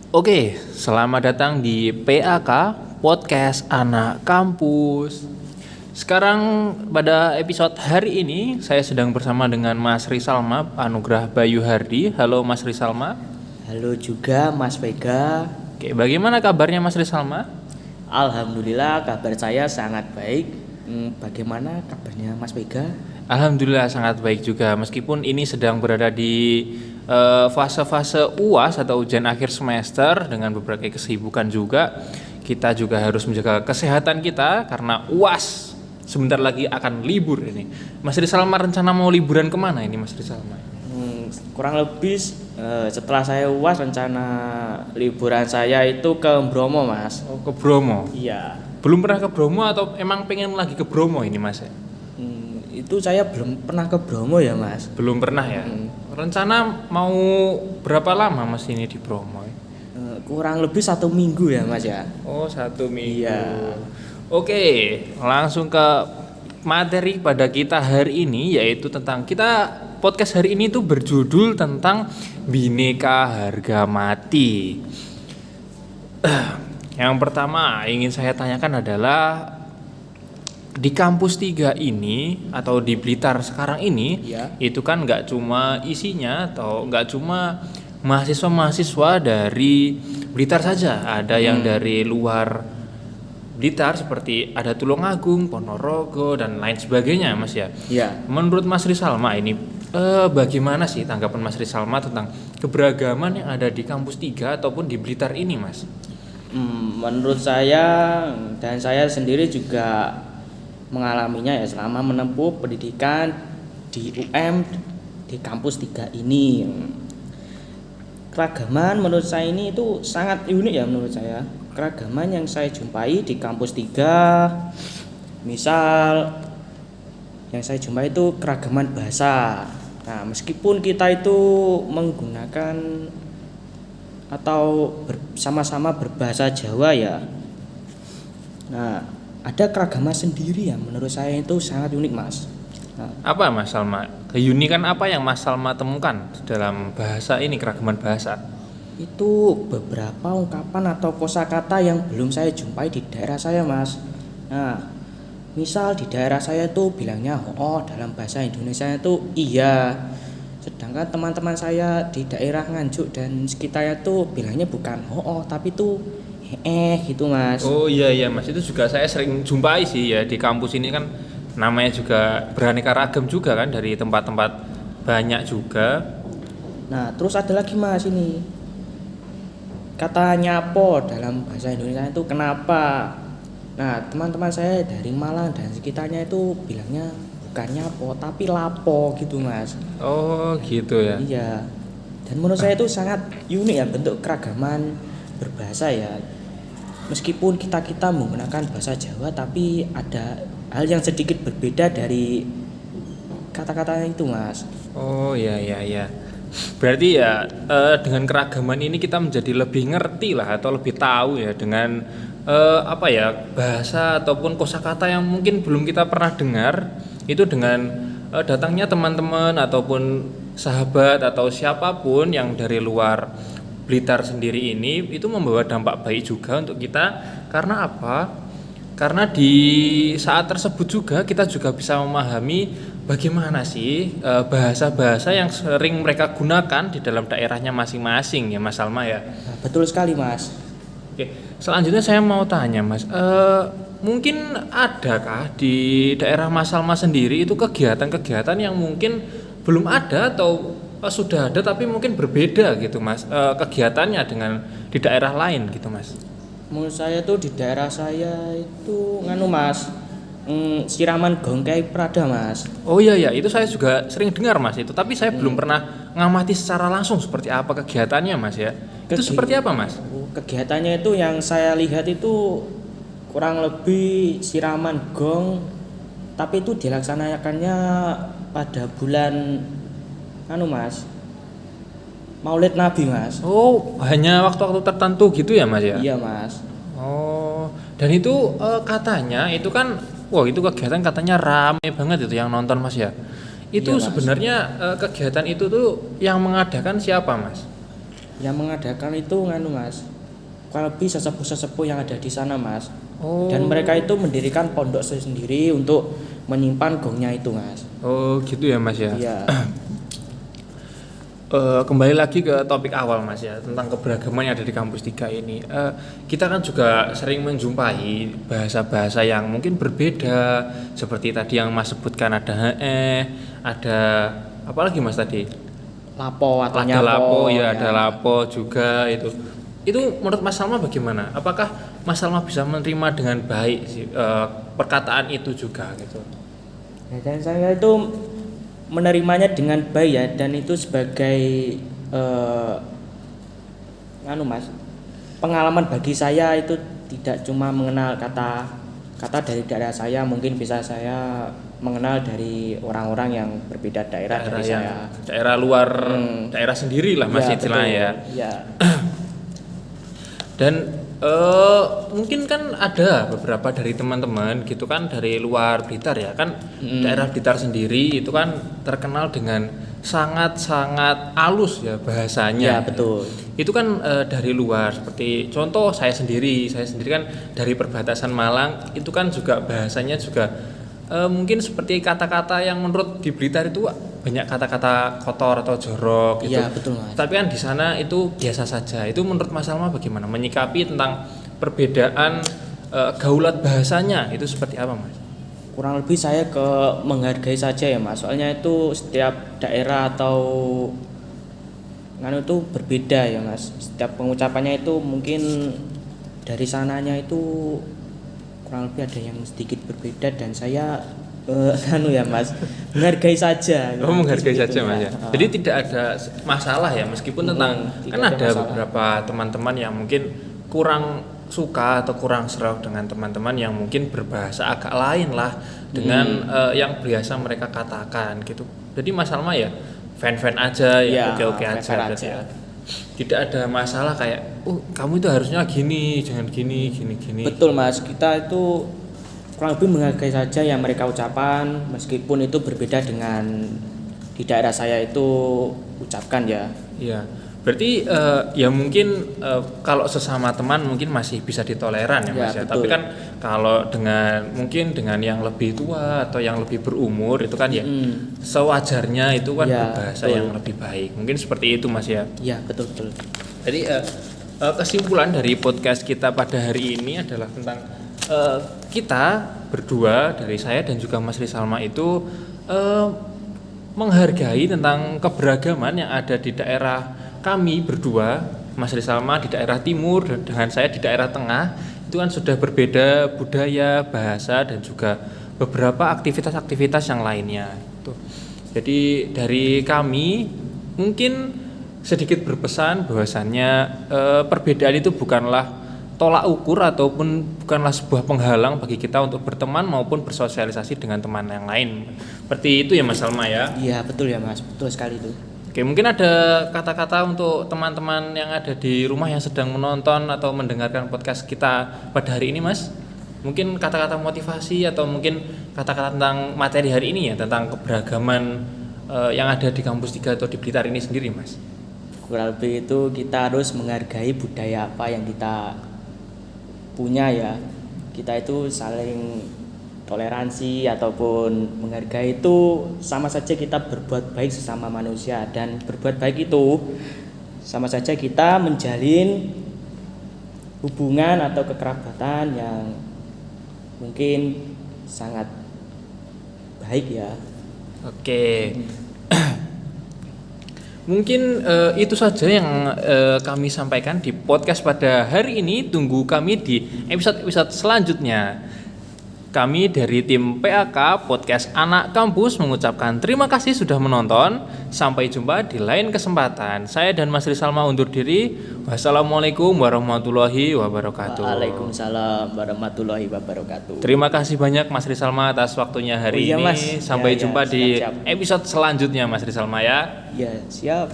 Oke, selamat datang di PAK Podcast Anak Kampus. Sekarang pada episode hari ini saya sedang bersama dengan Mas Risalma Anugrah Bayu Hardi. Halo Mas Risalma. Halo juga Mas Vega. Oke, bagaimana kabarnya Mas Risalma? Alhamdulillah kabar saya sangat baik. Bagaimana kabarnya Mas Vega? Alhamdulillah sangat baik juga. Meskipun ini sedang berada di fase-fase UAS atau ujian akhir semester dengan berbagai kesibukan juga. Kita juga harus menjaga kesehatan kita karena UAS sebentar lagi akan libur ini. Mas Risalma rencana mau liburan kemana ini Mas Risalma? Kurang lebih setelah saya UAS rencana liburan saya itu ke Bromo Mas. Oh, ke Bromo. Iya. Belum pernah ke Bromo atau emang pengen lagi ke Bromo ini Mas? Itu saya belum pernah ke Bromo ya Mas. Belum pernah ya. Rencana mau berapa lama Mas ini di Bromo? Kurang lebih 1 minggu ya Mas ya. Oh, 1 minggu. Iya. Oke, langsung ke materi pada kita hari ini, yaitu tentang podcast hari ini tuh berjudul tentang Bhinneka Harga Mati. Yang pertama ingin saya tanyakan adalah di kampus 3 ini atau di Blitar sekarang ini, Ya. itu kan nggak cuma isinya atau nggak cuma mahasiswa-mahasiswa dari Blitar saja, ada yang dari luar Blitar seperti ada Tulungagung, Ponorogo dan lain sebagainya, Mas ya. Iya. Menurut Mas Risalma ini bagaimana sih tanggapan Mas Risalma tentang keberagaman yang ada di kampus 3 ataupun di Blitar ini, Mas? Menurut saya dan saya sendiri juga mengalaminya ya selama menempuh pendidikan di UM di kampus 3 ini. Keragaman menurut saya ini itu sangat unik ya menurut saya. Keragaman yang saya jumpai di kampus 3, misal yang saya jumpai itu keragaman bahasa. Nah, meskipun kita itu menggunakan atau sama-sama berbahasa Jawa ya. Nah, ada keragaman sendiri ya menurut saya itu sangat unik Mas. Nah, Apa Mas Salma? Keunikan apa yang Mas Salma temukan dalam bahasa ini, keragaman bahasa? itu beberapa ungkapan atau kosakata yang belum saya jumpai di daerah saya Mas. Nah, misal di daerah saya itu bilangnya oh dalam bahasa Indonesia itu iya. Sedangkan teman-teman saya di daerah Nganjuk dan sekitarnya itu bilangnya bukan oh tapi itu gitu Mas. Oh iya Mas, itu juga saya sering jumpai sih ya di kampus ini kan namanya juga beraneka ragam juga kan dari tempat-tempat banyak juga. Nah, terus ada lagi Mas ini. Kata nyapo dalam bahasa Indonesia itu kenapa? Nah, teman-teman saya dari Malang dan sekitarnya itu bilangnya bukan nyapo tapi lapo gitu Mas. Oh gitu ya. Iya. Dan menurut saya itu sangat unik ya bentuk keragaman berbahasa ya. Meskipun kita menggunakan bahasa Jawa tapi ada hal yang sedikit berbeda dari kata-katanya itu Mas. Oh iya. Berarti ya dengan keragaman ini kita menjadi lebih ngerti lah atau lebih tahu ya dengan bahasa ataupun kosakata yang mungkin belum kita pernah dengar itu dengan datangnya teman-teman ataupun sahabat atau siapapun yang dari luar Blitar sendiri ini itu membawa dampak baik juga untuk kita. Karena apa? Karena di saat tersebut juga kita juga bisa memahami bagaimana sih bahasa-bahasa yang sering mereka gunakan di dalam daerahnya masing-masing ya Mas Salma ya. Nah, betul sekali Mas. Oke, selanjutnya saya mau tanya Mas, mungkin adakah di daerah Mas Salma sendiri itu kegiatan-kegiatan yang mungkin belum ada atau sudah ada tapi mungkin berbeda gitu Mas, kegiatannya dengan di daerah lain gitu Mas? Menurut saya tuh di daerah saya itu Mas, siraman gongkai Prada Mas. Oh iya itu saya juga sering dengar Mas itu, tapi saya belum pernah ngamati secara langsung seperti apa kegiatannya Mas ya. Itu seperti apa Mas? Kegiatannya itu yang saya lihat itu kurang lebih siraman gong, tapi itu dilaksanakannya pada bulan Mas, Maulid Nabi Mas. Oh, hanya waktu-waktu tertentu gitu ya Mas ya? Iya Mas. Oh, dan itu katanya itu kan, wah itu kegiatan katanya rame banget itu yang nonton Mas ya. Itu Iya, Mas. sebenarnya kegiatan itu tuh yang mengadakan siapa Mas? Yang mengadakan itu nganu Mas, kurang lebih sesepuh-sesepuh yang ada di sana Mas. Oh. Dan mereka itu mendirikan pondok sendiri untuk menyimpan gongnya itu Mas. Oh gitu ya Mas ya. Iya. Kembali lagi ke topik awal Mas ya, tentang keberagaman yang ada di kampus 3 ini. Kita kan juga sering menjumpai bahasa-bahasa yang mungkin berbeda, seperti tadi yang Mas sebutkan ada ada apa lagi Mas tadi? Lapo atau Ada nyapo. lapo ya, ada lapo juga itu. Itu menurut Mas Salma bagaimana? Apakah Mas Salma bisa menerima dengan baik sih perkataan itu juga gitu? Ya, dan saya itu menerimanya dengan baik ya, dan itu sebagai nganu Mas, pengalaman bagi saya itu tidak cuma mengenal kata dari daerah saya, mungkin bisa saya mengenal dari orang-orang yang berbeda daerah dari yang saya. daerah luar daerah sendiri lah Mas Ya, istilahnya ya. Ya. Dan mungkin kan ada beberapa dari teman-teman gitu kan dari luar Blitar ya kan, daerah Blitar sendiri itu kan terkenal dengan sangat-sangat halus ya bahasanya. Ya, betul. Itu kan dari luar, seperti contoh saya sendiri kan dari perbatasan Malang, itu kan juga bahasanya juga mungkin seperti kata-kata yang menurut di Blitar itu banyak kata-kata kotor atau jorok gitu. Iya, betul Mas. Tapi kan di sana itu biasa saja. Itu menurut Mas Salma bagaimana menyikapi tentang perbedaan gaulat bahasanya itu seperti apa Mas? Kurang lebih saya menghargai saja ya Mas. Soalnya itu setiap daerah atau itu berbeda ya Mas. Setiap pengucapannya itu mungkin dari sananya itu kurang lebih ada yang sedikit berbeda, dan saya ya Mas, menghargai saja. Oh, menghargai saja Mas ya. Ya. Jadi tidak ada masalah ya, meskipun tentang kan ada beberapa teman-teman yang mungkin kurang suka atau kurang serok dengan teman-teman yang mungkin berbahasa agak lain lah dengan yang biasa mereka katakan gitu. Jadi Mas Salma ya fan-fan aja ya, oke-oke aja berarti ya. Tidak ada masalah kayak kamu itu harusnya gini, jangan gini. Betul Mas, kita itu kurang lebih menghargai saja yang mereka ucapan, meskipun itu berbeda dengan di daerah saya itu ucapkan ya. Iya. Berarti ya mungkin kalau sesama teman mungkin masih bisa ditoleran ya Mas ya. Tapi kan kalau mungkin dengan yang lebih tua atau yang lebih berumur itu kan ya sewajarnya itu kan berbahasa yang lebih baik. Mungkin seperti itu Mas ya. Iya, betul. Jadi kesimpulan dari podcast kita pada hari ini adalah tentang kita berdua, dari saya dan juga Mas Salma itu menghargai tentang keberagaman yang ada di daerah kami berdua, Mas Salma di daerah timur dan dengan saya di daerah tengah. Itu kan sudah berbeda budaya, bahasa dan juga beberapa aktivitas-aktivitas yang lainnya. Jadi dari kami mungkin sedikit berpesan bahwasannya perbedaan itu bukanlah tolak ukur ataupun bukanlah sebuah penghalang bagi kita untuk berteman maupun bersosialisasi dengan teman yang lain. Seperti itu ya Mas Salma ya. Iya, betul ya Mas, betul sekali itu. Oke, mungkin ada kata-kata untuk teman-teman yang ada di rumah yang sedang menonton atau mendengarkan podcast kita pada hari ini Mas. Mungkin kata-kata motivasi atau mungkin kata-kata tentang materi hari ini ya, tentang keberagaman yang ada di kampus 3 atau di Blitar ini sendiri Mas. Kurang lebih itu kita harus menghargai budaya apa yang kita punya ya. Kita itu saling toleransi ataupun menghargai itu sama saja kita berbuat baik sesama manusia, dan berbuat baik itu sama saja kita menjalin hubungan atau kekerabatan yang mungkin sangat baik ya. Oke. Mungkin itu saja yang kami sampaikan di podcast pada hari ini. Tunggu kami di episode selanjutnya. Kami dari tim PAK Podcast Anak Kampus mengucapkan terima kasih sudah menonton. Sampai jumpa di lain kesempatan. Saya dan Mas Salma undur diri. Wassalamualaikum warahmatullahi wabarakatuh. Waalaikumsalam warahmatullahi wabarakatuh. Terima kasih banyak Mas Salma atas waktunya hari ini. Mas. Sampai jumpa di siap. episode selanjutnya Mas Salma ya. Ya, siap.